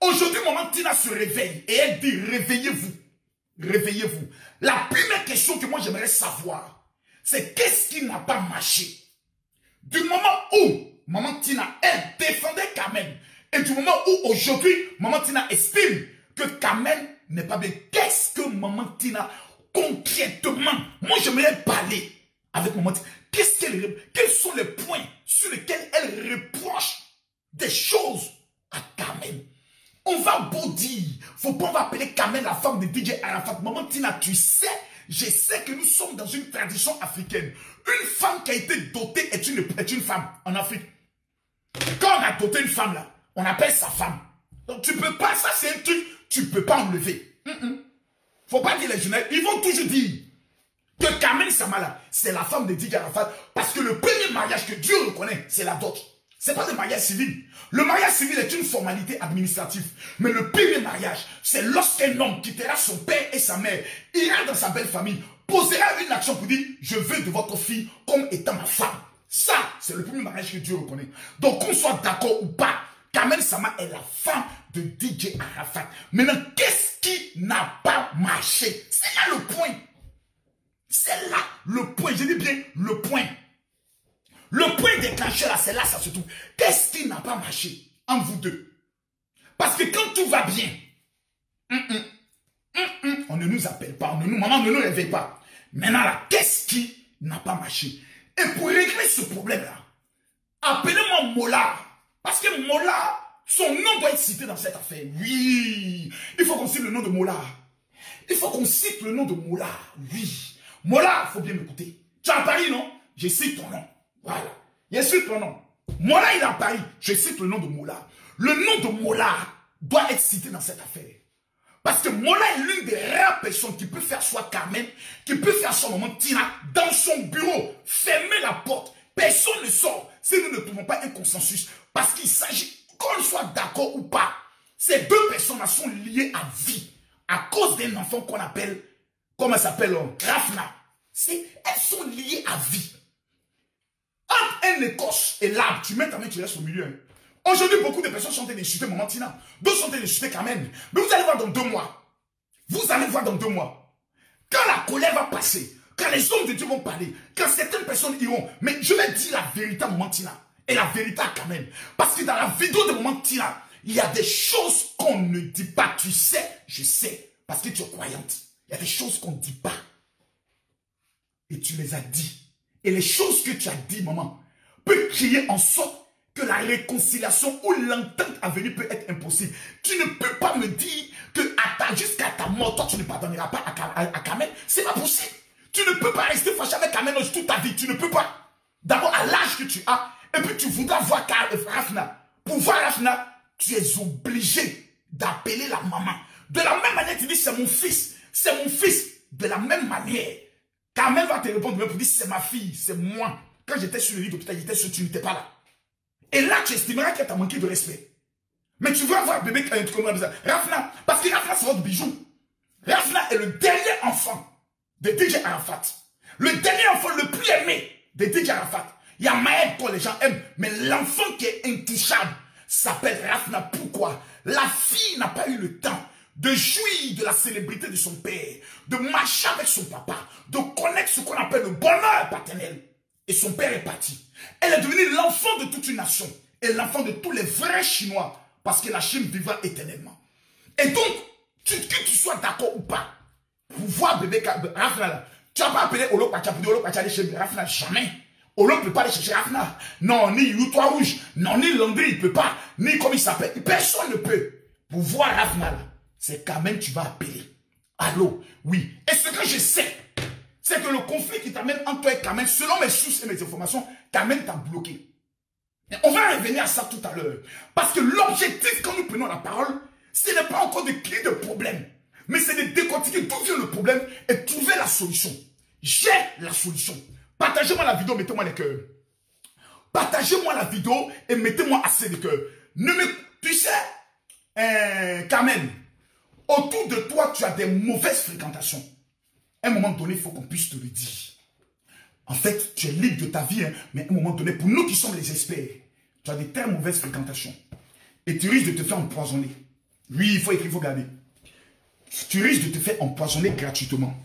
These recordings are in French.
Aujourd'hui, maman Tina se réveille et elle dit réveillez-vous. Réveillez-vous. La première question que moi j'aimerais savoir, c'est qu'est-ce qui n'a pas marché? Du moment où maman Tina, elle défendait Kamel, et du moment où aujourd'hui, maman Tina estime que Kamel n'est pas bien, qu'est-ce que maman Tina, concrètement, moi j'aimerais parler avec maman Tina, quels sont les points sur lesquels elle reproche des choses à Kamel? On va beau dire, faut pas on va appeler Kamel la femme de DJ Arafat. Maman Tina, tu sais, je sais que nous sommes dans une tradition africaine. Une femme qui a été dotée est une femme en Afrique. Quand on a doté une femme là, on appelle sa femme. Donc tu peux pas, ça c'est un truc, tu peux pas enlever. Faut pas dire les jeunes, ils vont toujours dire que Kamel Samala, c'est la femme de DJ Arafat, parce que le premier mariage que Dieu reconnaît, c'est la dot. C'est pas le mariage civil. Le mariage civil est une formalité administrative. Mais le premier mariage, c'est lorsqu'un homme quittera son père et sa mère, ira dans sa belle famille, posera une action pour dire, je veux de votre fille comme étant ma femme. Ça, c'est le premier mariage que Dieu reconnaît. Donc, qu'on soit d'accord ou pas, Kamel Sama est la femme de DJ Arafat. Maintenant, qu'est-ce qui n'a pas marché? C'est là le point. C'est là le point. Je dis bien le point. Le point déclencheur là, c'est là, ça se trouve. Qu'est-ce qui n'a pas marché entre vous deux? Parce que quand tout va bien, on ne nous appelle pas, maman ne nous réveille pas. Maintenant là, qu'est-ce qui n'a pas marché? Et pour régler ce problème-là, appelez-moi Mola. Parce que Mola, son nom doit être cité dans cette affaire. Oui, il faut qu'on cite le nom de Mola. Il faut qu'on cite le nom de Mola. Oui. Mola, il faut bien m'écouter. Tu es à Paris, non? Je cite ton nom. Voilà. Je cite ton nom. Mola, il est à Paris. Je cite le nom de Mola. Le nom de Mola doit être cité dans cette affaire. Parce que Mola est l'une des rares personnes qui peut faire soit Carmen, qui peut faire son maman Tina dans son bureau. Fermer la porte. Personne ne sort si nous ne trouvons pas un consensus. Parce qu'il s'agit, qu'on soit d'accord ou pas, ces deux personnes-là sont liées à vie. À cause d'un enfant qu'on appelle, comment elle s'appelle, Rafna. Elles sont liées à vie. Entre un écorce et l'arbre, tu mets ta main, tu restes au milieu. Aujourd'hui, beaucoup de personnes sont en train d'insulter maman Tina. D'autres sont en train d'insulter Carmen. Mais vous allez voir dans 2 mois. Vous allez voir dans 2 mois. Quand la colère va passer, quand les hommes de Dieu vont parler, quand certaines personnes iront, mais je vais dire la vérité à maman Tina et la vérité à Carmen. Parce que dans la vidéo de maman Tina, il y a des choses qu'on ne dit pas. Tu sais, je sais, parce que tu es croyante. Il y a des choses qu'on ne dit pas. Et tu les as dit. Et les choses que tu as dit, maman, peut créer en sorte que la réconciliation ou l'entente à venir peut être impossible. Tu ne peux pas me dire que jusqu'à ta mort, toi, tu ne pardonneras pas à Kamel. C'est pas possible. Tu ne peux pas rester fâché avec Kamel toute ta vie. Tu ne peux pas. D'abord, à l'âge que tu as, et puis tu voudras voir Rafna. Pour voir Rafna, tu es obligé d'appeler la maman. De la même manière, tu dis c'est mon fils. C'est mon fils. De la même manière, Kamel va te répondre pour dire c'est ma fille, c'est moi. Quand j'étais sur le lit d'hôpital, j'étais sûr que tu n'étais pas là. Et là, tu estimeras qu'elle t'a manqué de respect. Mais tu vas voir bébé quand comme Rafna, parce que Rafna, c'est votre bijou. Rafna est le dernier enfant de DJ Arafat. Le dernier enfant le plus aimé de DJ Arafat. Il y a Maël que les gens aiment, mais l'enfant qui est intouchable s'appelle Rafna. Pourquoi? La fille n'a pas eu le temps de jouir de la célébrité de son père, de marcher avec son papa, de connaître ce qu'on appelle le bonheur paternel. Et son père est parti. Elle est devenue l'enfant de toute une nation. Et l'enfant de tous les vrais Chinois. Parce que la Chine vivra éternellement. Et donc, que tu sois d'accord ou pas, pour voir bébé Rafna, tu n'as pas appelé Olo Pacha pour dire Olo Pacha aller chez Rafna. Jamais. Olo ne peut pas aller chercher Rafna. Non, ni Youtois Rouge. Non, ni Landry, il ne peut pas. Ni comme il s'appelle. Personne ne peut. Pour voir Rafna, c'est quand même tu vas appeler. Allô? Oui. Et ce que je sais, c'est que le conflit qui t'amène entre toi et Kamel, selon mes sources et mes informations, Kamel t'a bloqué. Et on va revenir à ça tout à l'heure. Parce que l'objectif, quand nous prenons la parole, ce n'est pas encore de créer de problème. Mais c'est de décortiquer d'où vient le problème et trouver la solution. J'ai la solution. Partagez-moi la vidéo, mettez-moi les cœurs. Partagez-moi la vidéo et mettez-moi assez de cœurs. Tu sais, Kamel, autour de toi, tu as des mauvaises fréquentations. À un moment donné, il faut qu'on puisse te le dire. En fait, tu es libre de ta vie, hein, mais à un moment donné, pour nous qui sommes les experts, tu as des très mauvaises fréquentations. Et tu risques de te faire empoisonner. Oui, il faut écrire, il faut garder. Tu risques de te faire empoisonner gratuitement.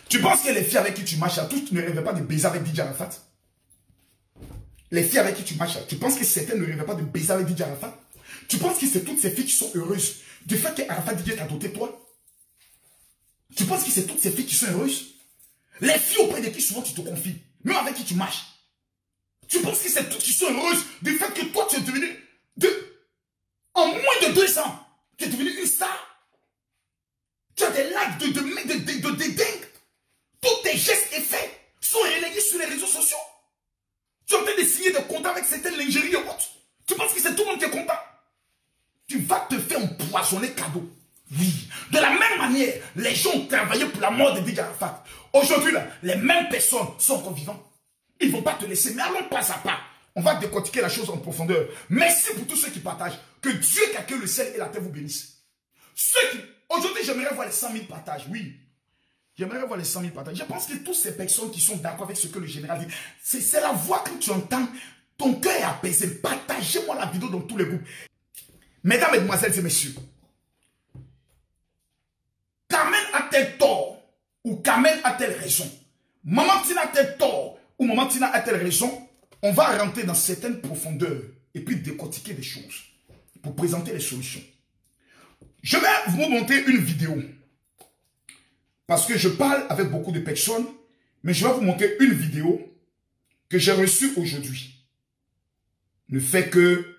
Tu penses que les filles avec qui tu marches, toutes ne rêvent pas de baiser avec DJ Arafat? Les filles avec qui tu marches, tu penses que certaines ne rêvent pas de baiser avec DJ Arafat? Tu penses que c'est toutes ces filles qui sont heureuses du fait qu'Arafat DJ t'a doté toi? Tu penses que c'est toutes ces filles qui sont heureuses? Les filles auprès de qui souvent tu te confies, même avec qui tu marches. Tu penses que c'est toutes qui sont heureuses du fait que toi tu es devenu, en moins de 2 ans, tu es devenu une star? Tu as des likes de dingue. Tous tes gestes et faits sont relayés sur les réseaux sociaux. Tu es en train de signer des contrats avec certaines lingeries et autres. Tu penses que c'est tout le monde qui est content? Tu vas te faire empoisonner cadeau. Oui. De la même manière, les gens ont travaillé pour la mort de DJ Arafat. Aujourd'hui, les mêmes personnes sont encore vivantes. Ils ne vont pas te laisser, mais allons pas à pas. On va décortiquer la chose en profondeur. Merci pour tous ceux qui partagent. Que Dieu qui a créé le ciel et la terre vous bénisse. Aujourd'hui, j'aimerais voir les 100 000 partages. Oui. J'aimerais voir les 100 000 partages. Je pense que toutes ces personnes qui sont d'accord avec ce que le général dit, c'est la voix que tu entends. Ton cœur est apaisé. Partagez-moi la vidéo dans tous les groupes. Mesdames, mesdemoiselles et messieurs, Carmen a-t-elle tort ou Carmen a-t-elle raison? Maman Tina a-t-elle tort ou Maman Tina a-t-elle raison? On va rentrer dans certaines profondeurs et puis décortiquer des choses pour présenter les solutions. Je vais vous montrer une vidéo parce que je parle avec beaucoup de personnes, mais je vais vous montrer une vidéo que j'ai reçue aujourd'hui. Le fait que...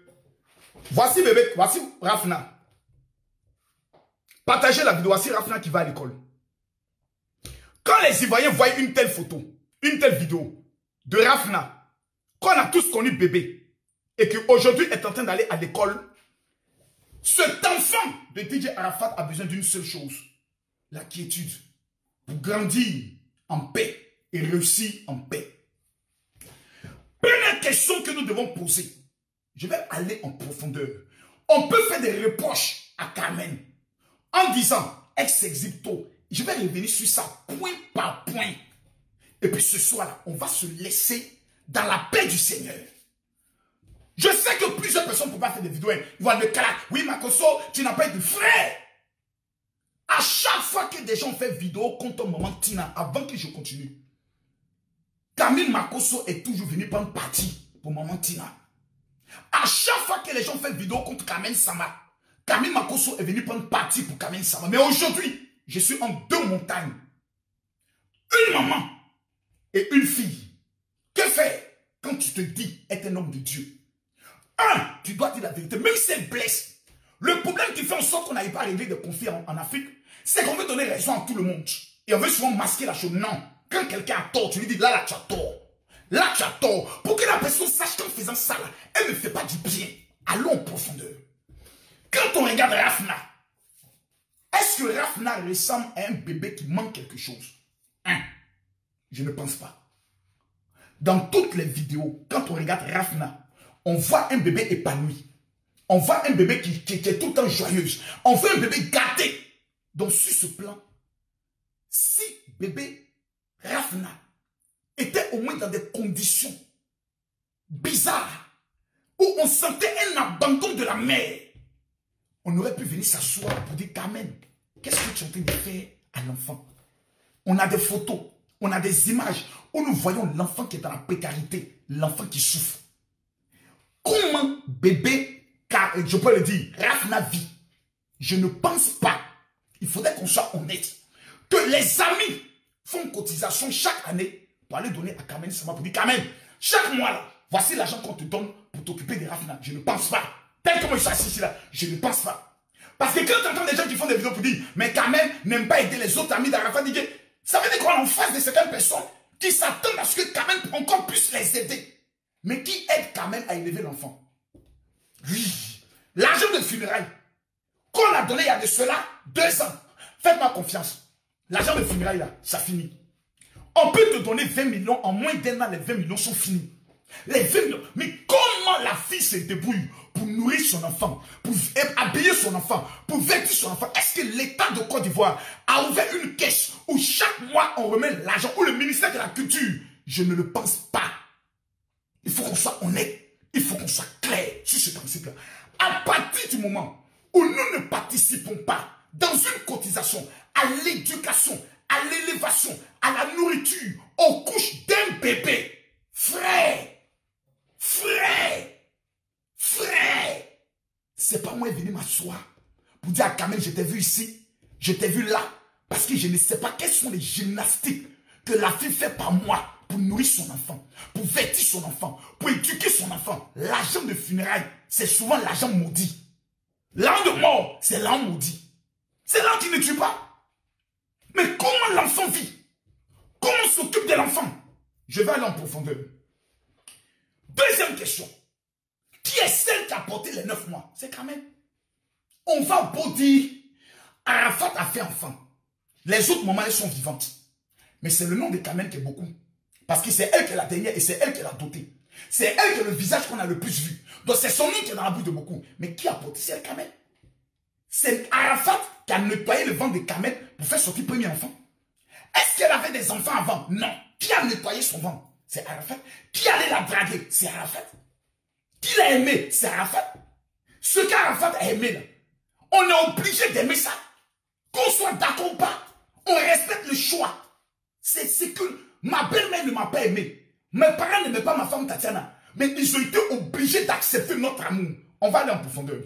Voici bébé, voici Rafna. Partagez la vidéo, voici Rafna qui va à l'école. Quand les Ivoiriens voient une telle photo, une telle vidéo de Rafna, qu'on a tous connu bébé, et qu'aujourd'hui est en train d'aller à l'école, cet enfant de DJ Arafat a besoin d'une seule chose, la quiétude, pour grandir en paix et réussir en paix. Première question que nous devons poser, je vais aller en profondeur. On peut faire des reproches à Carmen en disant ex-exhibito. Je vais revenir sur ça point par point. Et puis ce soir-là, on va se laisser dans la paix du Seigneur. Je sais que plusieurs personnes ne peuvent pas faire des vidéos. Ils vont dire, oui, Makosso, tu n'as pas été frère. À chaque fois que des gens font vidéo contre maman Tina, avant que je continue, Camille Makosso est toujours venu prendre parti pour maman Tina. À chaque fois que les gens font vidéo contre Carmen Sama, Camille Makosso est venu prendre parti pour Carmen Sama. Mais aujourd'hui, je suis en 2 montagnes. Une maman et une fille. Que faire quand tu te dis être un homme de Dieu? Tu dois dire la vérité, même si elle blesse. Le problème qui fait en sorte qu'on n'arrive pas à régler des conflits en Afrique, c'est qu'on veut donner raison à tout le monde. Et on veut souvent masquer la chose. Non. Quand quelqu'un a tort, tu lui dis là, tu as tort. Là, tu as tort. Pour que la personne sache qu'en faisant ça, là, elle ne fait pas du bien. Allons en profondeur. Quand on regarde Rafna, est-ce que Rafna ressemble à un bébé qui manque quelque chose? Je ne pense pas. Dans toutes les vidéos, quand on regarde Rafna, on voit un bébé épanoui. On voit un bébé qui est tout le temps joyeuse. On voit un bébé gâté. Donc sur ce plan, si bébé Rafna était au moins dans des conditions bizarres, où on sentait un abandon de la mère, on aurait pu venir s'asseoir pour dire, Carmen, qu'est-ce que tu es en train de faire à l'enfant? On a des photos, on a des images où nous voyons l'enfant qui est dans la précarité, l'enfant qui souffre. Comment bébé, car je peux le dire, Rafna vit? Je ne pense pas, il faudrait qu'on soit honnête, que les amis font cotisation chaque année pour aller donner à Carmen Sama pour dire, Carmen, chaque mois là, voici l'argent qu'on te donne pour t'occuper des Rafna. Je ne pense pas. Tel que moi je suis assis ici là, je ne pense pas. Parce que quand tu entends des gens qui font des vidéos pour dire, mais Carmen n'aime pas aider les autres amis d'Arafat, ça veut dire qu'on est en face de certaines personnes qui s'attendent à ce que Carmen encore puisse les aider. Mais qui aide Carmen à élever l'enfant? Oui, l'argent de funérailles qu'on a donné il y a de cela 2 ans. Faites-moi confiance. L'argent de funérailles là, ça finit. On peut te donner 20 millions, en moins d'1 an, les 20 millions sont finis. Les 20 millions. Mais comment la fille se débrouille pour nourrir son enfant, pour habiller son enfant, pour vêtir son enfant? Est-ce que l'État de Côte d'Ivoire a ouvert une caisse où chaque mois on remet l'argent, ou le ministère de la Culture? Je ne le pense pas. Il faut qu'on soit honnête. Il faut qu'on soit clair sur ce principe-là. À partir du moment où nous ne participons pas dans une cotisation à l'éducation, à l'élévation, à la nourriture, aux couches d'un bébé, frère, c'est pas moi venir m'asseoir pour dire à Kamel, je t'ai vu ici, je t'ai vu là, parce que je ne sais pas quelles sont les gymnastiques que la fille fait par moi pour nourrir son enfant, pour vêtir son enfant, pour éduquer son enfant. L'argent de funérailles, c'est souvent l'argent maudit. L'argent de mort, c'est l'argent maudit. C'est l'argent qui ne tue pas. Mais comment l'enfant vit? Comment on s'occupe de l'enfant? Je vais aller en profondeur. Deuxième question. Qui est celle qui a porté les 9 mois? C'est quand même. On va beau dire, Arafat a fait enfant. Les autres mamans, elles sont vivantes. Mais c'est le nom de Kamel qui est beaucoup. Parce que c'est elle qui est la dernière et c'est elle qui l'a dotée. C'est elle qui est le visage qu'on a le plus vu. Donc c'est son nom qui est dans la bouche de beaucoup. Mais qui a porté? C'est elle, Kamel. C'est Arafat qui a nettoyé le ventre de Kamel pour faire sortir le premier enfant. Est-ce qu'elle avait des enfants avant? Non. Qui a nettoyé son ventre? C'est Arafat. Qui allait la draguer? C'est Arafat. Qui l'a aimé? C'est Arafat. Ce qu'Arafat a aimé là, on est obligé d'aimer ça. Qu'on soit d'accord ou pas, on respecte le choix. C'est que ma belle-mère ne m'a pas aimé. Mes parents n'aimaient pas ma femme Tatiana. Mais ils ont été obligés d'accepter notre amour. On va aller en profondeur.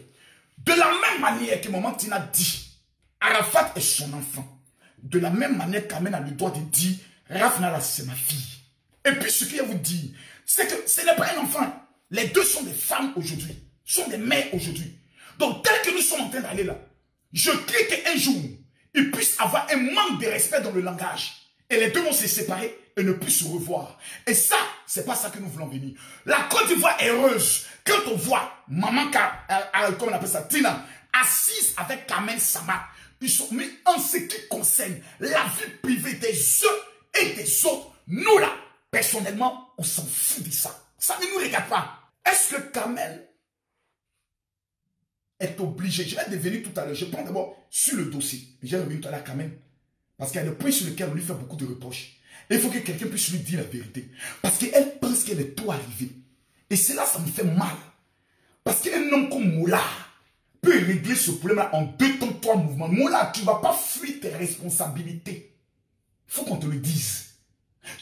De la même manière que maman Tina dit, Arafat est son enfant. De la même manière qu'Amen a le droit de dire, Rafnala c'est ma fille. Et puis ce qu'il y a à vous dire, c'est que ce n'est pas un enfant. Les deux sont des femmes aujourd'hui. Sont des mères aujourd'hui. Donc tel que nous sommes en train d'aller là, je crie qu'un jour, ils puissent avoir un manque de respect dans le langage. Et les deux vont se séparer et ne plus se revoir. Et ça, c'est pas ça que nous voulons venir. La Côte d'Ivoire est heureuse quand on voit maman, comment on appelle ça, Tina, assise avec Kamel Sama. Ils sont mis en ce qui concerne la vie privée des uns et des autres. Nous là, personnellement, on s'en fout de ça. Ça ne nous regarde pas. Est-ce que Kamel est obligé? Je vais devenir tout à l'heure. Je prends d'abord sur le dossier. Je vais revenir tout à l'heure quand même. Parce qu'il y a des points sur lesquels on lui fait beaucoup de reproches. Et il faut que quelqu'un puisse lui dire la vérité. Parce qu'elle pense qu'elle est tout arrivée. Et cela, ça me fait mal. Parce qu'un homme comme Moula peut régler ce problème-là en 2 temps, 3 mouvements. Moula, tu ne vas pas fuir tes responsabilités. Il faut qu'on te le dise.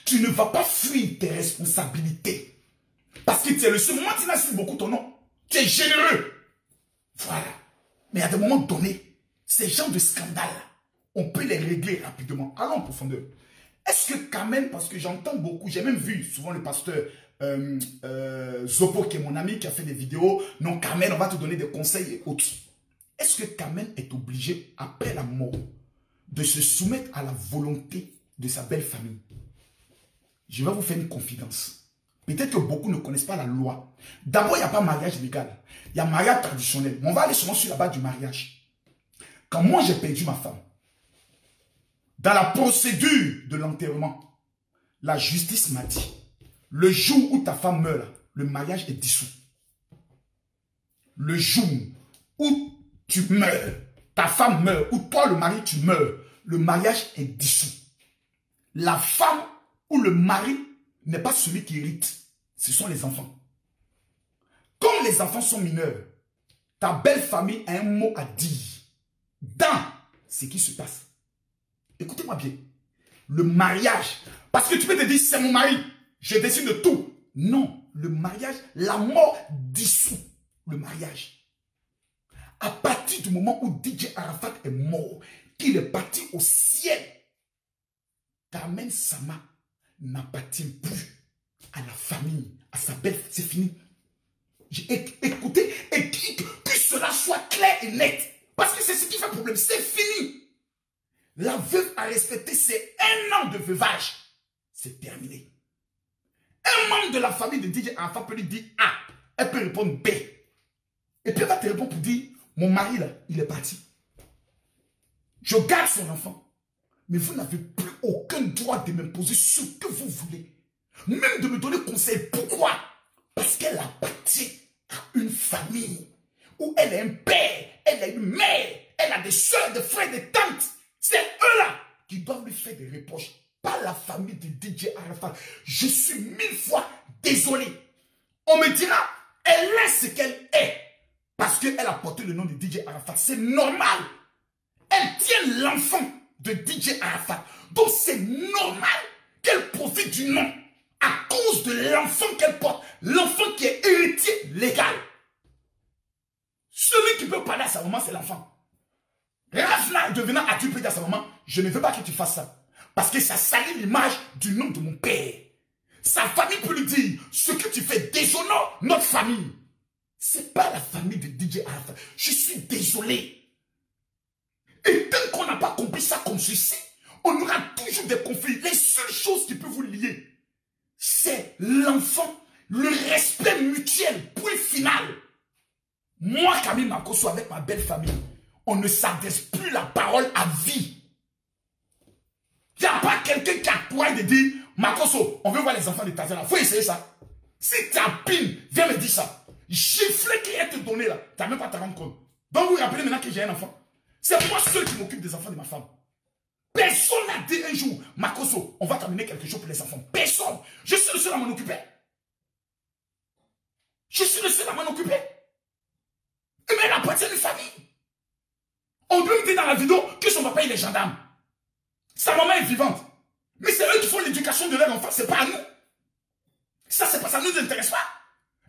Tu ne vas pas fuir tes responsabilités. Parce que tu es le seul. Moi, tu n'as beaucoup ton nom. Tu es généreux. Voilà. Mais à des moments donnés, ces genres de scandales, on peut les régler rapidement. Allons en profondeur. Est-ce que Kamel, parce que j'entends beaucoup, j'ai même vu souvent le pasteur Zopo, qui est mon ami, qui a fait des vidéos, non Kamel, on va te donner des conseils et autres. Est-ce que Kamel est obligé, après la mort, de se soumettre à la volonté de sa belle famille? Je vais vous faire une confidence. Peut-être que beaucoup ne connaissent pas la loi. D'abord, il n'y a pas mariage légal. Il y a mariage traditionnel. Mais on va aller seulement sur la base du mariage. Quand moi, j'ai perdu ma femme, dans la procédure de l'enterrement, la justice m'a dit, le jour où ta femme meurt, le mariage est dissous. Le jour où tu meurs, ta femme meurt, ou toi le mari tu meurs, le mariage est dissous. La femme ou le mari n'est pas celui qui hérite, ce sont les enfants. Comme les enfants sont mineurs, ta belle famille a un mot à dire dans ce qui se passe. Écoutez-moi bien. Le mariage, parce que tu peux te dire, c'est mon mari, je décide de tout. Non, le mariage, la mort dissout le mariage. À partir du moment où DJ Arafat est mort, qu'il est parti au ciel, Kamel Sama n'appartient plus à la famille, à sa belle, c'est fini. Écoutez, et que cela soit clair et net, parce que c'est ce qui fait problème, c'est fini. La veuve a respecté ses 1 an de veuvage. C'est terminé. Un membre de la famille de DJ Arafat peut lui dire A. Elle peut répondre B. Et puis elle va te répondre pour dire, mon mari là, il est parti. Je garde son enfant. Mais vous n'avez plus aucun droit de m'imposer ce que vous voulez. Même de me donner conseil. Pourquoi? Parce qu'elle appartient à une famille où elle a un père, elle a une mère, elle a des soeurs, des frères, des tantes. C'est eux-là qui doivent lui faire des reproches. Pas la famille de DJ Arafat. Je suis 1000 fois désolé. On me dira, elle est ce qu'elle est. Parce qu'elle a porté le nom de DJ Arafat. C'est normal. Elle tient l'enfant de DJ Arafat. Donc c'est normal qu'elle profite du nom à cause de l'enfant qu'elle porte. L'enfant qui est héritier légal. Celui qui peut parler à sa maman, c'est l'enfant. Rafna devenant adulte à sa maman, je ne veux pas que tu fasses ça. Parce que ça salit l'image du nom de mon père. Sa famille peut lui dire, ce que tu fais déshonore notre famille. C'est pas la famille de DJ Arafat. Je suis désolé. Et tant qu'on n'a pas compris ça comme ceci, on aura toujours des conflits. Les seules choses qui peuvent vous lier, c'est l'enfant, le respect mutuel, point final. Moi, Camille Makosso, avec ma belle famille, on ne s'adresse plus la parole à vie. Il n'y a pas quelqu'un qui a courage de dire, Makosso, on veut voir les enfants de Tazana. Il faut essayer ça. Si ta pine, viens me dire ça. Gifler qui est te donné là, tu n'as même pas te rendre compte. Donc vous vous rappelez maintenant que j'ai un enfant. C'est moi seul qui m'occupe des enfants de ma femme. Personne n'a dit un jour, Makosso, on va t'amener quelque chose pour les enfants. Personne. Je suis le seul à m'en occuper. Je suis le seul à m'en occuper. Mais elle appartient à une famille. On peut me dire dans la vidéo que son papa il est gendarme. Sa maman est vivante. Mais c'est eux qui font l'éducation de leur enfant, c'est pas à nous. Ça, c'est pas ça, nous intéresse pas.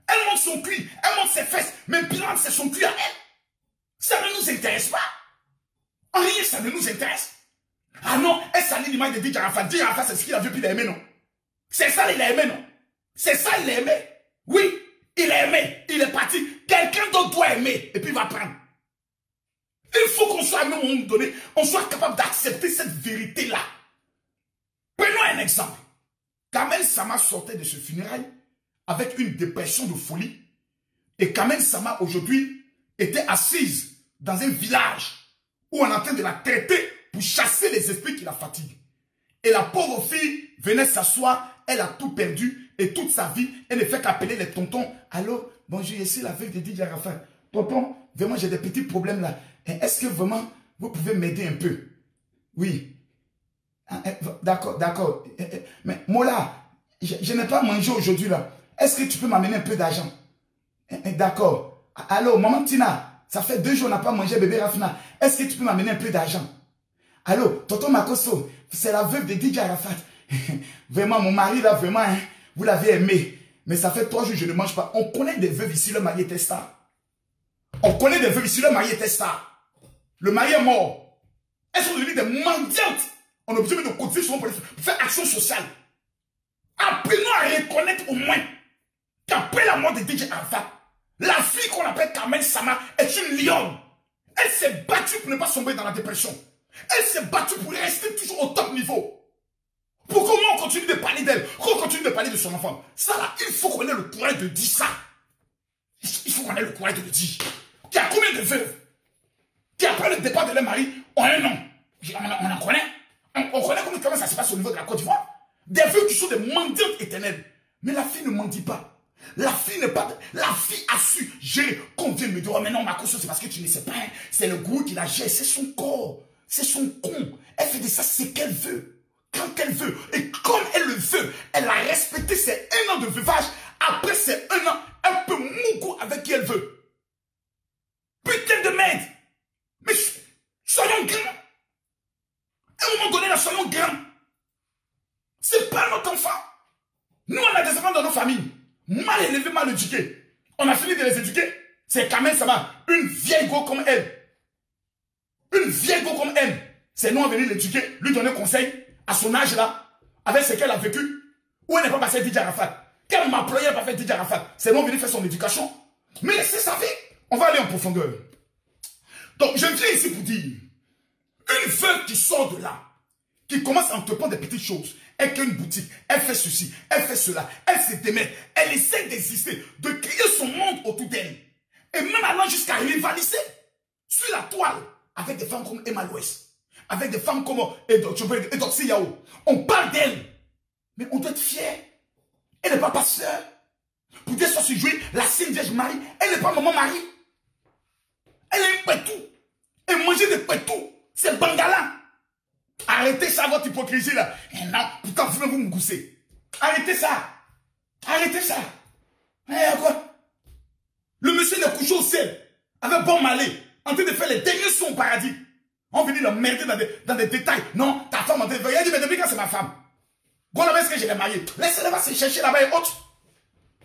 Elle montre son cul, elle montre ses fesses, mais bilan, c'est son cul à elle. Ça ne nous intéresse pas. En rien, ça ne nous intéresse. Ah non, elle salit l'image de DJ Arafat. DJ Arafat, c'est ce qu'il a vu, puis il a aimé, non? C'est ça, il a aimé, non? C'est ça, il a aimé. Oui, il a aimé, il est parti. Quelqu'un d'autre doit aimer, et puis il va prendre. Il faut qu'on soit à un moment donné, on soit capable d'accepter cette vérité-là. Prenons un exemple. Kamel Sama sortait de ce funérail avec une dépression de folie. Et Kamel Sama, aujourd'hui, était assise dans un village où on est en train de la traiter pour chasser les esprits qui la fatiguent. Et la pauvre fille venait s'asseoir, elle a tout perdu et toute sa vie, elle ne fait qu'appeler les tontons. Allô, bonjour, ici la fille de DJ Arafat. Tonton, vraiment j'ai des petits problèmes là. Est-ce que vraiment vous pouvez m'aider un peu? Oui. D'accord, d'accord. Mais Mola, je n'ai pas mangé aujourd'hui là. Est-ce que tu peux m'amener un peu d'argent? D'accord. Allô, maman Tina, ça fait 2 jours on n'a pas mangé bébé Rafna. Est-ce que tu peux m'amener un peu d'argent? Allô, tonton Makosso, c'est la veuve de DJ Arafat. Vraiment, mon mari là, vraiment, hein, vous l'avez aimé. Mais ça fait 3 jours que je ne mange pas. On connaît des veuves ici, le mari était star. On connaît des veuves ici, le mari était star. Le mari est mort. Elles sont devenues des mendiantes. On a besoin de cotiser souvent pour faire action sociale. Apprenons à reconnaître au moins qu'après la mort de DJ Arafat, la fille qu'on appelle Kamel Sama est une lionne. Elle s'est battue pour ne pas sombrer dans la dépression. Elle s'est battue pour rester toujours au top niveau. Pour comment on continue de parler d'elle, qu'on continue de parler de son enfant. Ça là, il faut qu'on ait le courage de dire ça. Il faut qu'on ait le courage de le dire. Il y a combien de veuves qui après le départ de leur mari ont un nom? On en connaît. On connaît comment ça se passe au niveau de la Côte d'Ivoire. Des veuves qui sont des mendiantes éternelles. Mais la fille ne mendie pas. La fille n'est pas... La fille a su gérer. Qu'on vient me dire, oh mais non, Makosso, c'est parce que tu ne sais pas. Hein. C'est le goût qui la gère. C'est son corps. C'est son con. Elle fait de ça ce qu'elle veut. Quand elle veut. Et comme elle le veut, elle a respecté ses 1 an de veuvage. Après ces 1 an, elle peut mougo avec qui elle veut. Putain de merde. Mais soyons grands. À un moment donné, là, soyons grands. C'est pas notre enfant. Nous, on a des enfants dans nos familles. Mal élevés, mal éduqués. On a fini de les éduquer. C'est Kamel Sama. Une vieille go comme elle. Une vieille go comme elle. C'est nous, on venir l'éduquer, lui donner conseil à son âge là, avec ce qu'elle a vécu. Où elle n'est pas passée DJ Arafat. Qu'elle m'a employé, elle n'a pas fait DJ Arafat. C'est nous, on venir faire son éducation. Mais laissez sa vie. On va aller en profondeur. Donc, je viens ici pour dire, une veuve qui sort de là, qui commence à entreprendre des petites choses, elle crée une boutique, elle fait ceci, elle fait cela, elle se démet, elle essaie d'exister, de créer son monde autour d'elle. Et même allant jusqu'à rivaliser sur la toile avec des femmes comme Emma Louès, avec des femmes comme Edoxy Yao. On parle d'elle, mais on doit être fier. Elle n'est pas pasteur. Pour dire ça se jouer, la Sainte Vierge Marie, elle n'est pas maman Marie. Elle est un pétou. Et manger des pétous, c'est bangala. Arrêtez ça, votre hypocrisie là. Et non, pourtant vous me goussez. Arrêtez ça. Arrêtez ça. Eh quoi? Le monsieur est couché au ciel. avec bon malais, en train de faire les derniers sons au paradis. On venait l'emmerder dans des détails. Non, ta femme, il a dit, mais depuis quand c'est ma femme? Quand est-ce que je l'ai mariée? Laissez-le va se chercher là-bas et autres.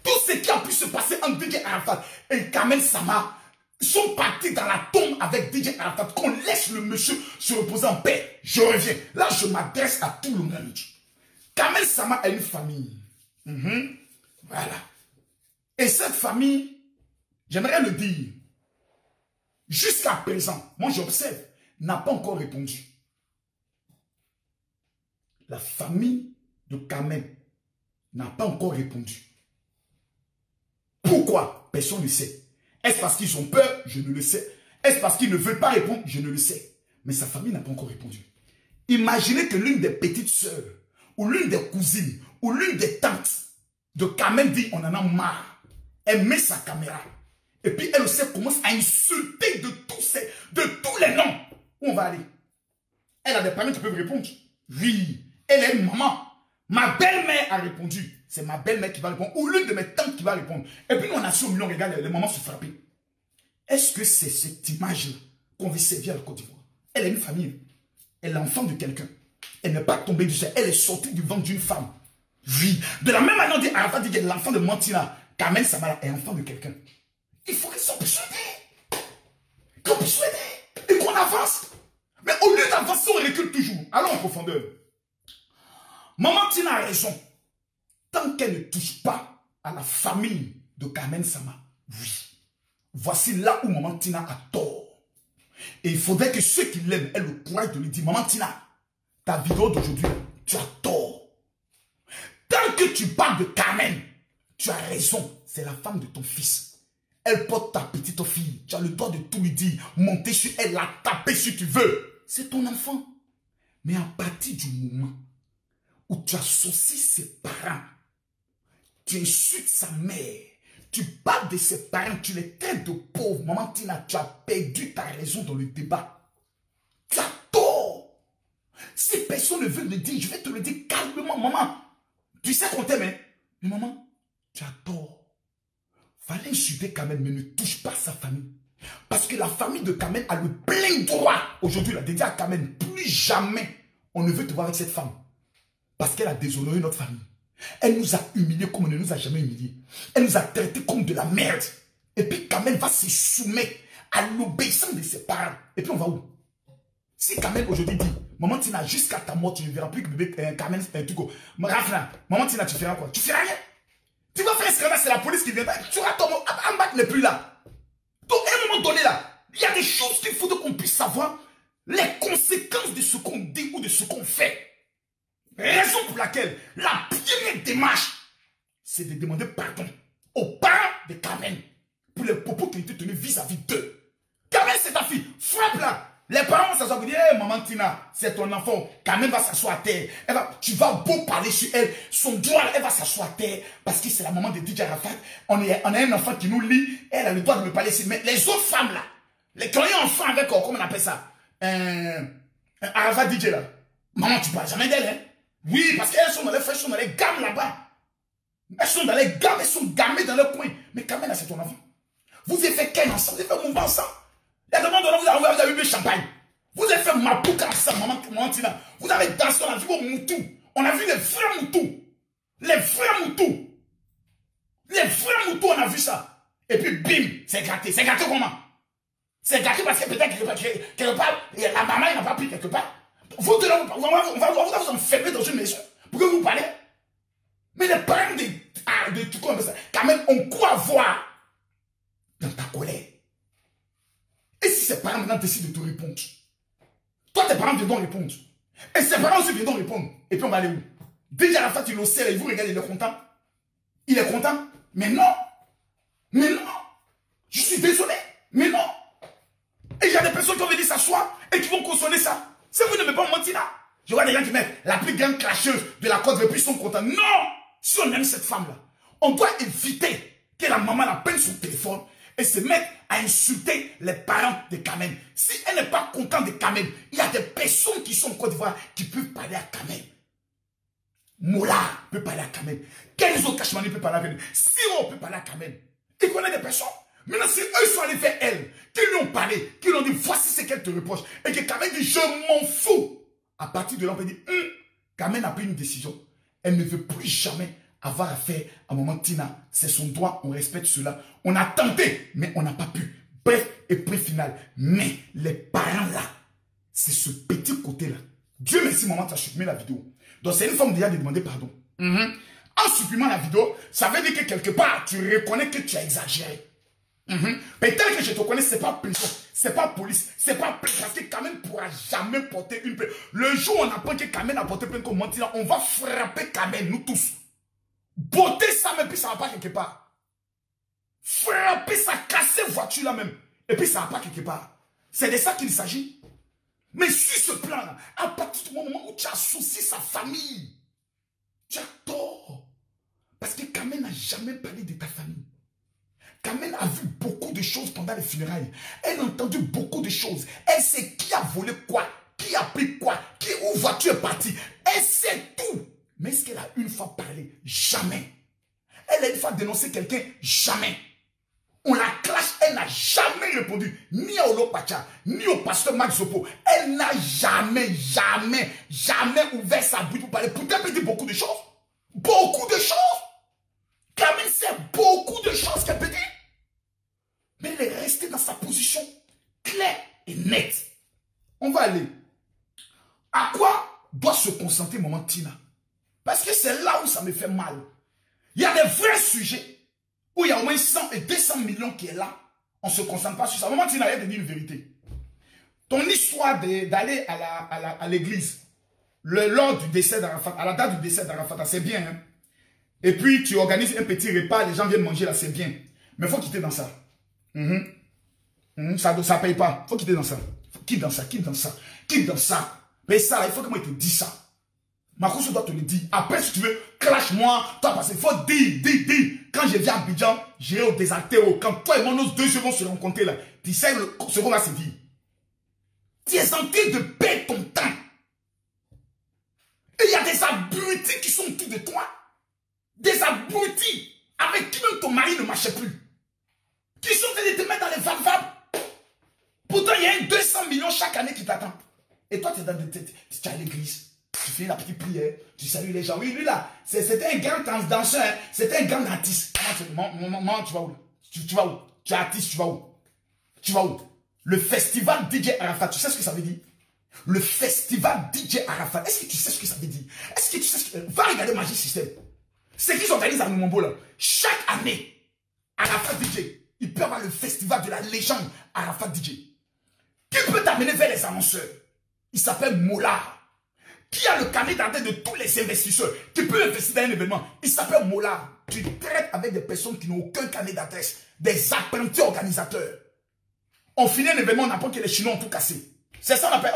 Tout ce qui a pu se passer entre DJ Arafat et Kamel Sama sont partis dans la tombe avec DJ Arafat. Qu'on laisse le monsieur se reposer en paix. Je reviens. Là, je m'adresse à tout le monde. Kamel Sama a une famille. Voilà. Et cette famille, j'aimerais le dire, jusqu'à présent, moi j'observe, n'a pas encore répondu. La famille de Kamel n'a pas encore répondu. Pourquoi? Personne ne sait. Est-ce parce qu'ils ont peur? Je ne le sais. Est-ce parce qu'ils ne veulent pas répondre? Je ne le sais. Mais sa famille n'a pas encore répondu. Imaginez que l'une des petites sœurs, ou l'une des cousines, ou l'une des tantes de Kamel dit on en a marre. Elle met sa caméra. Et puis elle aussi commence à insulter de tous les noms. Où on va aller? Elle a des parents qui peuvent répondre. Oui, elle est une maman. Ma belle-mère a répondu. C'est ma belle-mère qui va répondre. Ou l'une de mes tantes qui va répondre. Et puis nous on a su au million, regarde, les mamans se frapper. Est-ce que c'est cette image-là qu'on veut servir à la Côte d'Ivoire? Elle a une famille. Elle est l'enfant de quelqu'un. Elle n'est pas tombée du ciel. Elle est sortie du ventre d'une femme. Oui. De la même manière, on dit Arafat dit qu'elle est l'enfant de Mantina. Kamel Sama est l'enfant de quelqu'un. Il faut qu'ils soient persuadés. Qu'on puisse aider. Et qu'on avance. Mais au lieu d'avancer, on recule toujours. Allons en profondeur. Maman Tina a raison. Tant qu'elle ne touche pas à la famille de Kamel Sama, oui. Voici là où Maman Tina a tort. Et il faudrait que ceux qui l'aiment aient le courage de lui dire, Maman Tina, ta vidéo d'aujourd'hui, tu as tort. Tant que tu parles de Kamel, tu as raison. C'est la femme de ton fils. Elle porte ta petite fille. Tu as le droit de tout lui dire. Monter sur elle, la taper si tu veux. C'est ton enfant. Mais à partir du moment où tu associes ses parents, tu insultes sa mère, tu parles de ses parents, tu les traites de pauvres. Maman Tina, tu as perdu ta raison dans le débat. Tu as tort. Si personne ne veut le dire, je vais te le dire calmement, maman. Tu sais qu'on t'aime, hein? Mais maman, tu as tort. Fallait insulter Kamel, mais ne touche pas sa famille. Parce que la famille de Kamel a le plein droit. Aujourd'hui, il a dédié à Kamel. Plus jamais on ne veut te voir avec cette femme. Parce qu'elle a déshonoré notre famille. Elle nous a humiliés comme on ne nous a jamais humiliés. Elle nous a traités comme de la merde. Et puis Kamel va se soumettre à l'obéissance de ses parents. Et puis on va où? Si Kamel aujourd'hui dit, Maman Tina, jusqu'à ta mort, tu ne verras plus que bébé Kamel, c'est un truc. Rafna, Maman Tina, tu feras quoi? Tu feras rien. Tu vas faire un scandale, c'est la police qui vient. Tu auras ton mot. Ambac n'est plus là. Donc, à un moment donné, là, il y a des choses qu'il faut qu'on puisse savoir les conséquences de ce qu'on dit ou de ce qu'on fait. Raison pour laquelle la première démarche, c'est de demander pardon aux parents de Kamel pour les propos qui ont été tenus vis-à-vis d'eux. Kamel, c'est ta fille. Frappe-la. Les parents vont s'asseoir et dire, hey, Maman Tina, c'est ton enfant. Kamel va s'asseoir à terre. Tu vas beau parler sur elle. Son droit, elle va s'asseoir à terre. Parce que c'est la maman de DJ Arafat. On a un enfant qui nous lit. Elle a le droit de me parler ici. Mais les autres femmes là, les qui ont eu un enfant avec, comment on appelle ça? Arafat DJ là. Maman, tu parles jamais d'elle, hein? Oui, parce qu'elles sont dans les frères, elles sont dans les gammes là-bas. Elles sont dans les gammes, elles sont gammées dans le coin. Mais Kamel là, c'est ton enfant. Vous avez fait quel ensemble? Vous avez fait mouvement ensemble? La demande de vous avez bu le champagne. Vous avez fait Mapouka ensemble, Maman Tina. Vous avez dansé, on a vu vos moutous. On a vu les vrais moutous. Les vrais moutous. Les vrais moutous, on a vu ça. Et puis bim, c'est gâté. C'est gâté comment? C'est gâté parce que peut-être quelque part, la maman n'a pas pris quelque part. Vous deux, on va vous enfermer dans une maison pour que vous parlez. Mais les parents de tout comme ça, quand même, on croit voir dans ta colère. Et si ses parents maintenant décident de te répondre? Toi, tes parents viendront répondre. Et ses parents aussi viendront répondre. Et puis on va aller où? Déjà, la fois, il le sait, et vous regardez, il est content. Il est content. Mais non. Mais non. Je suis désolé. Mais non. Et il y a des personnes qui ont venir s'asseoir et qui vont consommer ça. Si vous ne m'avez pas menti là, je vois des gens qui mettent la plus grande cracheuse de la côte, et puis ils sont contents. Non. Si on aime cette femme-là, on doit éviter que la maman la prenne son téléphone et se mettre à insulter les parents de Kamel. Si elle n'est pas contente de Kamel, il y a des personnes qui sont en Côte d'Ivoire qui peuvent parler à Kamel. Mola peut parler à Kamel. Quels autres Kachmani peut parler à Kamel? Siro peut parler à Kamel. Il connaît des personnes. Maintenant, si eux sont allés vers elle, qu'ils lui ont parlé, qu'ils lui ont dit, voici ce qu'elle te reproche, et que Carmen dit, je m'en fous. À partir de là, on peut dire, Carmen a pris une décision. Elle ne veut plus jamais avoir affaire à un moment Tina. C'est son droit, on respecte cela. On a tenté, mais on n'a pas pu. Bref, et prix final. Mais les parents là, c'est ce petit côté-là. Dieu merci, maman, tu as supprimé la vidéo. Donc, c'est une forme déjà de demander pardon. En supprimant la vidéo, ça veut dire que quelque part, tu reconnais que tu as exagéré. Peut-être que je te connais, c'est pas prison, c'est pas police, c'est pas plainte, parce que Carmen ne pourra jamais porter une plainte. Le jour où on apprend que Carmen a porté plainte contre Montina, on va frapper Carmen, nous tous. Botter ça, mais puis ça va pas quelque part. Frapper ça, casser voiture là même, et puis ça va pas quelque part. C'est de ça qu'il s'agit. Mais sur ce plan-là, à partir du moment où tu associes sa famille, tu as tort. Parce que Carmen n'a jamais parlé de ta famille. Carmen a vu beaucoup de choses pendant les funérailles. Elle a entendu beaucoup de choses. Elle sait qui a volé quoi, qui a pris quoi, où voiture est partie. Elle sait tout. Mais est-ce qu'elle a une fois parlé? Jamais. Elle a une fois dénoncé quelqu'un? Jamais. On la clash, elle n'a jamais répondu, ni à Olo Pacha, ni au pasteur Max Zopo. Elle n'a jamais ouvert sa bouche pour parler. Pourtant, elle peut dire beaucoup de choses. Beaucoup de choses. Carmen sait beaucoup de choses qu'elle peut dire. Mais elle est restée dans sa position claire et nette. On va aller. À quoi doit se concentrer maman Tina? Parce que c'est là où ça me fait mal. Il y a des vrais sujets où il y a au moins 100 et 200 millions qui est là. On ne se concentre pas sur ça. Maman Tina, elle a dit une vérité. Ton histoire d'aller à l'église, lors du décès d'Arafat, à la date du décès d'Arafat, c'est bien. Hein? Et puis, tu organises un petit repas, les gens viennent manger là, c'est bien. Mais il faut quitter dans ça. Ça ne paye pas. Il faut quitter dans ça. Quitte dans ça, quitte dans ça, quitte dans ça. Mais ça, il faut que moi, il te dise ça. Marcos doit te le dire. Après, si tu veux, clash-moi. Toi, parce qu'il faut dire. Quand je viens à Abidjan, j'irai au désaltéro. Quand toi et moi, nos deux yeux vont se rencontrer là, tu sais ce qu'on va se dire. Tu es en train de perdre ton temps. Et il y a des abrutis qui sont autour de toi. Des abrutis avec qui même ton mari ne marchait plus. Qui sont en train de te mettre dans les vagues. Pourtant, il y a un 200 millions chaque année qui t'attend. Et toi, tu es dans tu es à l'église. Tu fais la petite prière, tu salues les gens. Oui, lui là, c'était un grand danseur, hein. C'était un grand artiste. Maman, tu vas où? Tu vas où? Tu es artiste, tu vas où? Tu vas où? Le festival DJ Arafat, tu sais ce que ça veut dire? Le festival DJ Arafat, est-ce que tu sais ce que ça veut dire? Est-ce que tu sais ce que... Va regarder Magic System. C'est qu'ils organisent à Numombo là. Chaque année, Arafat DJ, il peut avoir le festival de la légende Arafat DJ. Qui peut t'amener vers les annonceurs? Il s'appelle Mola. Qui a le carnet d'adresse de tous les investisseurs qui peut investir dans un événement? Il s'appelle Mola. Tu traites avec des personnes qui n'ont aucun carnet d'adresse, des apprentis organisateurs. On finit un événement, on apprend que les Chinois ont tout cassé. C'est ça qu'on appelle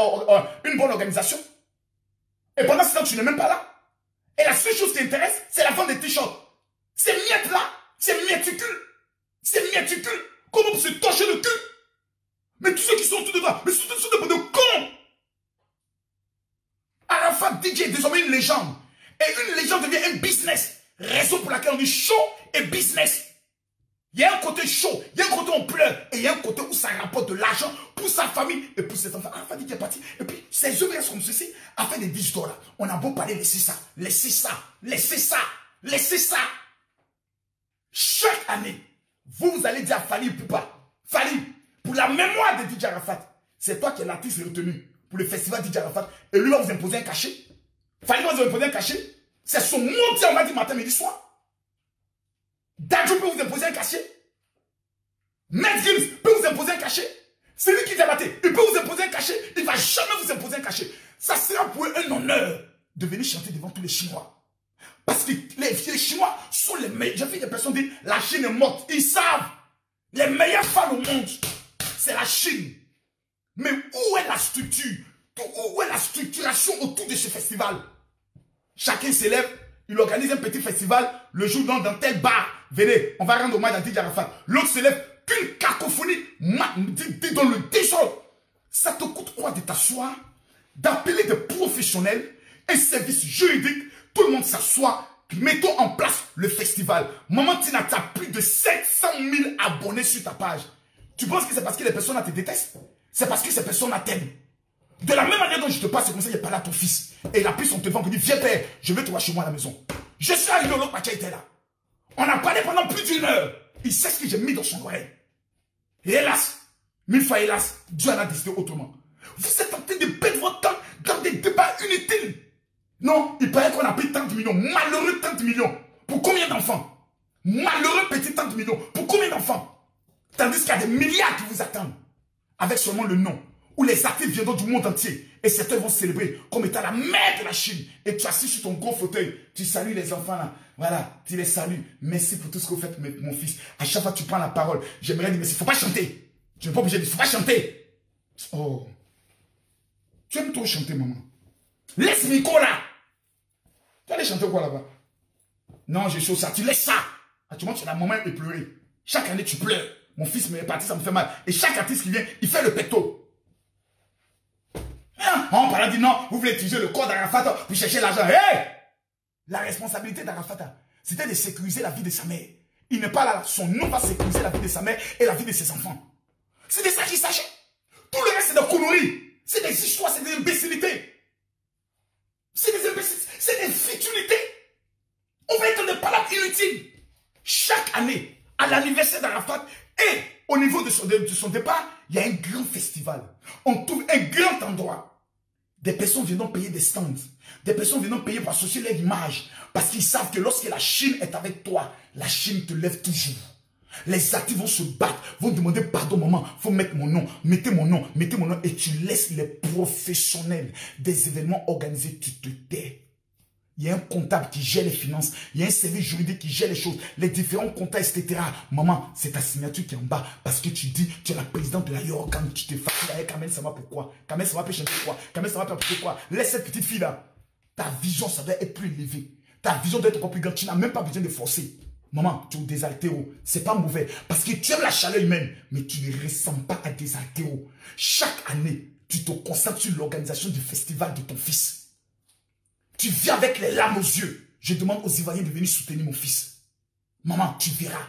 une bonne organisation. Et pendant ce temps, tu n'es même pas là. Et la seule chose qui intéresse, c'est la vente des t-shirts. Ces miettes là, c'est mietticule. C'est mietticule. Comment on peut se torcher le cul? Mais tous ceux qui sont autour de toi, mais sont des de cons. Arafat DJ est désormais une légende. Et une légende devient un business. Raison pour laquelle on dit show et business. Il y a un côté chaud, il y a un côté on pleure, et il y a un côté où ça rapporte de l'argent pour sa famille et pour ses enfants. Arafat DJ est parti. Et puis, ses œuvres restent comme ceci, afin des 10 $. On a beau parler, laissez ça, laissez ça, laissez ça, laissez ça. Chaque année, vous allez dire à Fali Poupa, Fali, pour la mémoire de DJ Arafat, c'est toi qui es l'artiste retenu pour le festival DJ Arafat, et lui va vous imposer un cachet. Fali va vous imposer un cachet. C'est son mondial, on va dire matin, midi, soir. Dadjo peut vous imposer un cachet. Matt Gibbs peut vous imposer un cachet. C'est lui qui débattait. Il peut vous imposer un cachet. Il ne va jamais vous imposer un cachet. Ça sera pour eux un honneur de venir chanter devant tous les Chinois. Parce que les Chinois sont les meilleurs. J'ai vu des personnes dire la Chine est morte. Ils savent. Les meilleures femmes au monde, c'est la Chine. Mais où est la structure? Où est la structuration autour de ce festival? Chacun s'élève, il organise un petit festival, le jour dans tel bar. Venez, on va rendre hommage à DJ Arafat. L'autre s'élève, qu'une cacophonie, dans le désordre. Ça te coûte quoi de t'asseoir, d'appeler des professionnels, un service juridique, tout le monde s'assoit, mettons en place le festival. Maman Tina, tu as plus de 700 000 abonnés sur ta page. Tu penses que c'est parce que les personnes te détestent? C'est parce que ces personnes t'aiment. De la même manière dont je te passe, c'est comme ça qu'il parlé à ton fils. Et il a pris son téléphone pour dire, viens père, je veux te voir chez moi à la maison. Je suis arrivé au l'autre était là. On a parlé pendant plus d'une heure. Il sait ce que j'ai mis dans son oreille. Et hélas, mille fois hélas, Dieu en a décidé autrement. Vous êtes en train de perdre votre temps dans des débats inutiles. Non, il paraît qu'on a pris 30 millions. Malheureux 30 millions. Pour combien d'enfants? Malheureux petit 30 millions. Pour combien d'enfants? Tandis qu'il y a des milliards qui vous attendent. Avec seulement le nom. Où les artistes viendront du monde entier. Et certains vont célébrer comme étant la mère de la Chine. Et tu assis sur ton gros fauteuil. Tu salues les enfants là. Voilà, tu les salues. Merci pour tout ce que vous faites, mon fils. À chaque fois que tu prends la parole, j'aimerais dire merci. Il ne faut pas chanter. Tu n'es pas obligé de dire, il ne faut pas chanter. Oh. Tu aimes trop chanter, maman. Laisse Nico là. Tu allais chanter quoi là-bas? Non, j'ai chaud ça. Tu laisses ça. Actuellement, tu es la maman et pleurer. Chaque année, tu pleures. Mon fils m'est parti, ça me fait mal. Et chaque artiste qui vient, il fait le pecto. On parle dit non, vous voulez utiliser le corps d'Arafat pour chercher l'argent. Hey! La responsabilité d'Arafat, c'était de sécuriser la vie de sa mère. Il n'est pas là. Son nom va sécuriser la vie de sa mère et la vie de ses enfants. C'est de ça qu'il s'agit. Tout le reste, c'est des conneries. C'est des histoires, c'est des imbécilités. C'est des imbécilités. C'est des futilités. On va être des palabres inutiles. Chaque année, à l'anniversaire d'Arafat et au niveau de son départ, il y a un grand festival. On trouve un grand endroit. Des personnes viennent payer des stands. Des personnes viennent payer pour associer leur image. Parce qu'ils savent que lorsque la Chine est avec toi, la Chine te lève toujours. Les actifs vont se battre, vont demander pardon, maman. Il faut mettre mon nom, mettez mon nom, mettez mon nom. Et tu laisses les professionnels des événements organisés, tu te tais. Il y a un comptable qui gère les finances. Il y a un service juridique qui gère les choses. Les différents comptables, etc. Maman, c'est ta signature qui est en bas. Parce que tu dis, tu es la présidente de la Yorkam. Tu te fatigues avec Kamel Sama pourquoi? Kamel Sama peut chanter quoi? Kamel Sama peut appliquer quoi? Laisse cette petite fille-là. Ta vision, ça doit être plus élevée. Ta vision doit être encore plus grande. Tu n'as même pas besoin de forcer. Maman, tu es au désaltéro. C'est pas mauvais. Parce que tu aimes la chaleur humaine. Mais tu ne ressens pas à désaltéro. Chaque année, tu te concentres sur l'organisation du festival de ton fils. Tu viens avec les larmes aux yeux. Je demande aux Ivoiriens de venir soutenir mon fils. Maman, tu verras.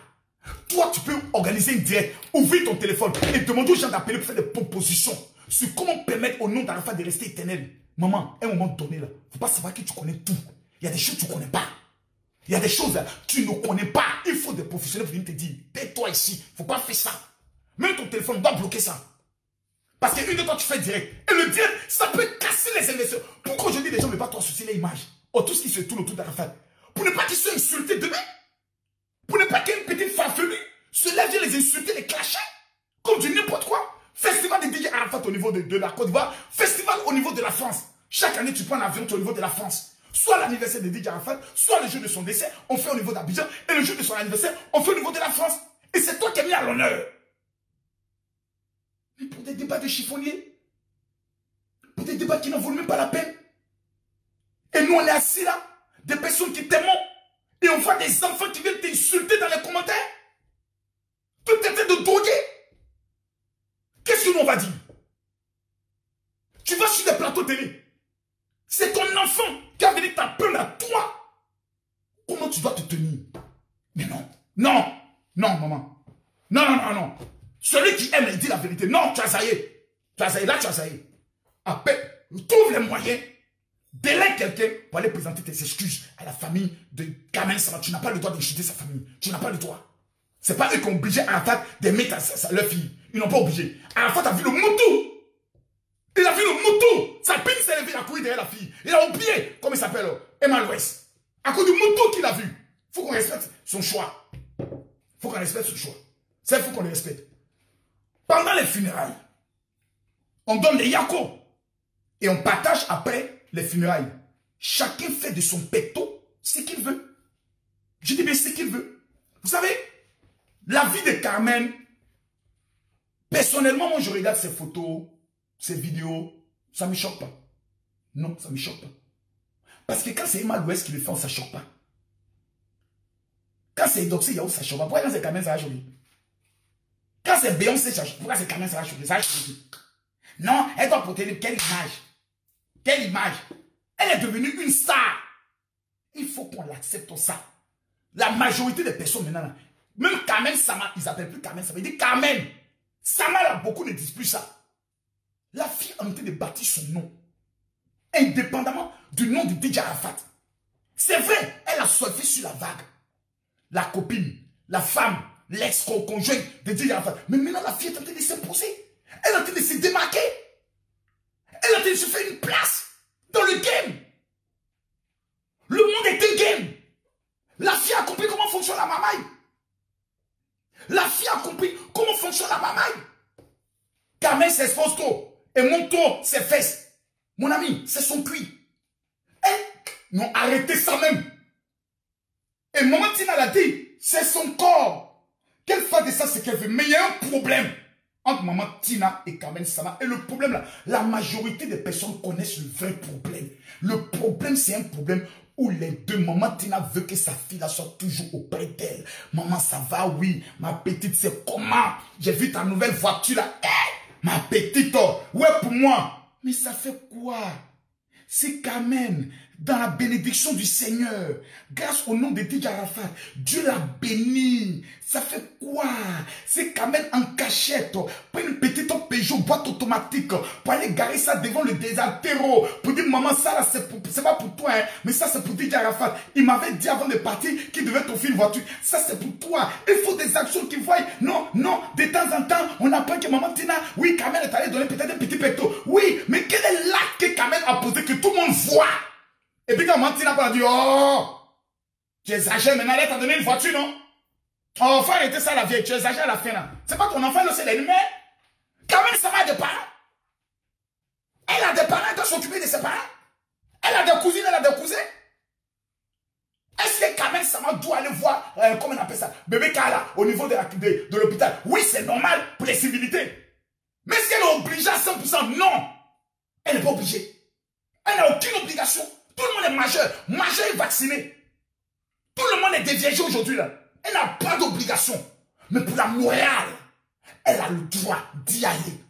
Toi, tu peux organiser une direct, ouvrir ton téléphone et demander aux gens d'appeler pour faire des propositions sur comment permettre au nom d'Arafat de rester éternel. Maman, à un moment donné, là, il ne faut pas savoir que tu connais tout. Il y a des choses que tu ne connais pas. Il y a des choses là, tu ne connais pas. Il faut des professionnels pour venir te dire, tais-toi ici, il ne faut pas faire ça. Même ton téléphone doit bloquer ça. Parce qu'une fois tu fais direct, et le direct, ça peut casser les investisseurs. Pourquoi aujourd'hui les gens ne veulent pas trop associer l'image? Oh, tout ce qui se tourne autour d'Arafat. Pour ne pas qu'ils soient insultés demain. Pour ne pas qu'une petite farfelue se lève et les insulter, les clasher. Comme du n'importe quoi. Festival de DJ Arafat au niveau de la Côte d'Ivoire. Festival au niveau de la France. Chaque année, tu prends l'avion au niveau de la France. Soit l'anniversaire de DJ Arafat, soit le jour de son décès, on fait au niveau d'Abidjan. Et le jour de son anniversaire, on fait au niveau de la France. Et c'est toi qui as mis à l'honneur. Mais pour des débats de chiffonniers, pour des débats qui n'en valent même pas la peine. Et nous, on est assis là, des personnes qui t'aiment, et on voit des enfants qui viennent t'insulter dans les commentaires. Te tenter de droguer. Qu'est-ce que nous on va dire? Tu vas sur des plateaux télé. C'est ton enfant qui a venu t'appeler à toi. Comment tu dois te tenir? Mais non, non, non, maman. Non, non, non, non. Celui qui aime, il dit la vérité. Non, tu as zaillé. Tu as zaillé, là, tu as zaillé. Appelle, trouve les moyens d'élève quelqu'un pour aller présenter tes excuses à la famille de Kamel Sama. Tu n'as pas le droit d'insulter sa famille. Tu n'as pas le droit. Ce n'est pas eux qui ont obligé Arafat d'aimer leur fille. Ils n'ont pas obligé. Arafat a vu le moutou. Il a vu le moutou. Sa pine s'est levée, il a couru derrière la fille. Il a oublié, comment il s'appelle, Emma West. À cause du moutou qu'il a vu. Il faut qu'on respecte son choix. Il faut qu'on respecte son choix. Ça, il faut qu'on le respecte. Pendant les funérailles, on donne des yakos. Et on partage après les funérailles. Chacun fait de son pecto ce qu'il veut. Je dis bien ce qu'il veut. Vous savez, la vie de Carmen, personnellement, moi je regarde ses photos, ses vidéos, ça ne me choque pas. Non, ça ne me choque pas. Parce que quand c'est Emma Louest qui le fait, ça ne choque pas. Quand c'est Doxy Yao, ça ne choque pas. Pourquoi quand c'est Carmen, ça va choquer? Quand c'est Beyoncé, ça choque. Pourquoi c'est Carmen, ça va choquer? Ça va choquer. Non, elle doit porter quelle image? Quelle image? Elle est devenue une star. Il faut qu'on accepte ça. La majorité des personnes maintenant, même Carmen Sama, ils n'appellent plus Carmen Sama, ils disent Carmen. Sama, là, beaucoup ne disent plus ça. La fille a en train de bâtir son nom, indépendamment du nom de DJ Arafat. C'est vrai, elle a surfé sur la vague. La copine, la femme, l'ex-conjointe de DJ Arafat. Mais maintenant, la fille est en train de s'imposer. Elle est en train de se démarquer. Elle est en train de se faire une place dans le game. Le monde est un game. La fille a compris comment fonctionne la mamaille. La fille a compris comment fonctionne la mamaille. Carmen s'expose trop. Et montre trop ses fesses. Mon ami, c'est son cuit. Non, arrêtez ça même. Et Maman Tina l'a dit, c'est son corps. Qu'elle fasse de ça ce qu'elle veut. Mais il y a un problème entre Maman Tina et Carmen Sama. Et le problème là, la majorité des personnes connaissent le vrai problème. Le problème, c'est un problème où les deux, Maman Tina veut que sa fille là soit toujours auprès d'elle. Maman, ça va, oui. Ma petite, c'est comment? J'ai vu ta nouvelle voiture là. Ma petite, oh, ouais pour moi. Mais ça fait quoi? C'est Carmen, dans la bénédiction du Seigneur, grâce au nom de DJ Arafat, Dieu l'a béni. Ça fait quoi? C'est Carmen en cachette, pas une petite Peugeot boîte automatique, pour aller garer ça devant le désaltéro, pour dire maman, ça là, c'est pas pour toi, hein, mais ça c'est pour DJ Arafat. Il m'avait dit avant de partir qu'il devait t'offrir une voiture. Ça c'est pour toi. Il faut des actions qui voient. Non, non, de temps en temps, on apprend que maman Tina, oui, Carmen est allée donner peut-être un petit pecto. Oui, mais quel est l'acte que Carmen a posé que tout le monde voit? Et puis quand maman Tina a dit, oh, tu exagères, maintenant elle t'a donné une voiture, non? Oh, faut arrêter ça la vieille, tu exagères à la fin là. C'est pas ton enfant, c'est l'ennemi. Carmen Sama a des parents. Elle a des parents, elle doit s'occuper de ses parents. Elle a des cousines, elle a des cousins. Est-ce que Carmen Sama doit aller voir, comment on appelle ça, bébé Kala, au niveau de l'hôpital? Oui, c'est normal pour les civilités. Mais est-ce qu'elle est obligée à 100%? Non. Elle n'est pas obligée. Elle n'a aucune obligation. Tout le monde est majeur et vacciné. Tout le monde est déviégé aujourd'hui là. Elle n'a pas d'obligation. Mais pour la morale, elle a le droit d'y aller.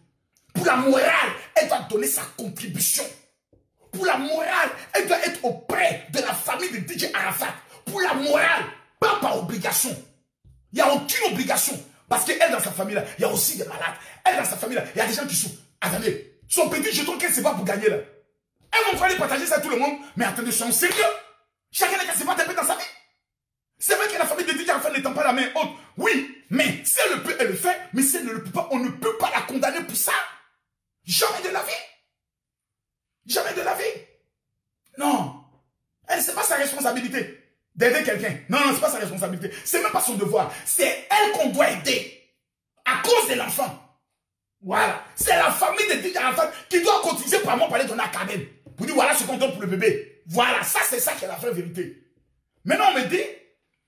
Pour la morale, elle doit donner sa contribution. Pour la morale, elle doit être auprès de la famille de DJ Arafat. Pour la morale, pas par obligation. Il n'y a aucune obligation. Parce qu'elle, dans sa famille, là, il y a aussi des malades. Elle, dans sa famille, là, il y a des gens qui souffrent. Attendez, son petit jeton qu'elle se bat pour gagner là. Elle va falloir partager ça à tout le monde. Mais attendez, soyons sérieux. Chacun n'a qu'à se battre un peu dans sa vie. C'est vrai que la famille de DJ Arafat n'étend pas la main haute. Oui, mais si elle le peut, elle le fait. Mais si elle ne le peut pas, on ne peut pas la condamner pour ça. Jamais de la vie. Jamais de la vie. Non. Elle, c'est pas sa responsabilité d'aider quelqu'un. Non, non, c'est pas sa responsabilité. C'est même pas son devoir. C'est elle qu'on doit aider. À cause de l'enfant. Voilà. C'est la famille de DJ Arafat qui doit cotiser par mois pour aller donner à Carmen. Pour dire voilà ce qu'on donne pour le bébé. Voilà. Ça, c'est ça qui est la vraie vérité. Maintenant, on me dit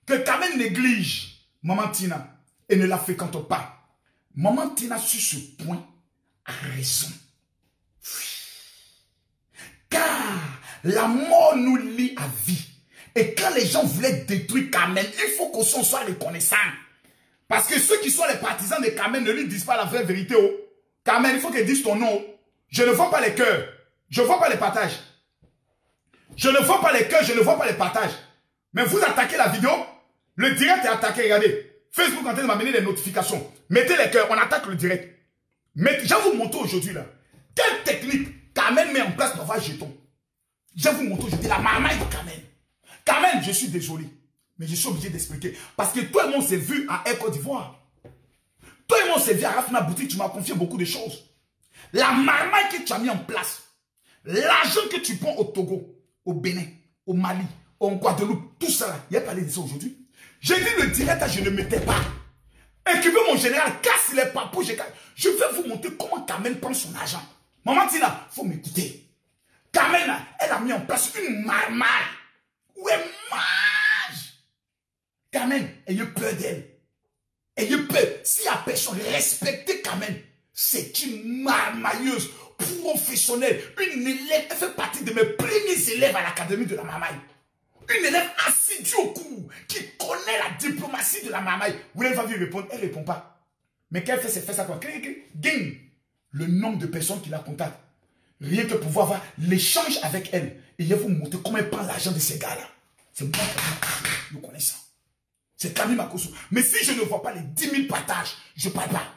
que Carmen néglige Maman Tina et ne la fréquente pas. Maman Tina, sur ce point, a raison. Car la mort nous lie à vie. Et quand les gens voulaient détruire Carmen, il faut qu'on soit reconnaissant. Parce que ceux qui sont les partisans de Carmen ne lui disent pas la vraie vérité. Oh. Carmen, il faut qu'elle dise ton nom. Je ne vois pas les cœurs. Je ne vois pas les partages. Je ne vois pas les cœurs, je ne vois pas les partages. Mais vous attaquez la vidéo. Le direct est attaqué, regardez. Facebook est en train de m'amener les notifications. Mettez les cœurs, on attaque le direct. Mais je vais vous montrer aujourd'hui là. Quelle technique Carmen met en place pour avoir jeton. Je vais vous montrer aujourd'hui la marmaille de Carmen. Carmen, je suis désolé. Mais je suis obligé d'expliquer. Parce que toi et moi, on s'est vu à Air Côte d'Ivoire. Toi et moi, on s'est vu à Rafna Boutique. Tu m'as confié beaucoup de choses. La marmaille que tu as mis en place. L'argent que tu prends au Togo, au Bénin, au Mali, au Guadeloupe, tout ça là. Il n'y a pas parlé de ça aujourd'hui. J'ai dit le direct, je ne mettais pas. Équipez mon général, casse les papous. Je vais vous montrer comment Carmen prend son argent. Maman Tina, il faut m'écouter. Carmen, elle a mis en place une marmaille. Ouais, mage. Carmen, ayez peur d'elle. Ayez peur. S'il y a personne, respectez Carmen. C'est une marmailleuse professionnelle. Une élève, elle fait partie de mes premiers élèves à l'académie de la marmaille. Une élève assidue au cours, qui connaît la diplomatie de la marmaille. Vous voulez lui répondre, elle ne répond pas. Mais qu'elle fait, c'est faire ça quoi? Gagne le nombre de personnes qui la contactent. Rien que pouvoir avoir l'échange avec elle. Et je vais vous montrer comment elle prend l'argent de ces gars-là. C'est moi Camille Makosso. Je connais ça. C'est Camille Makosso. Mais si je ne vois pas les 10 000 partages, je ne parle pas.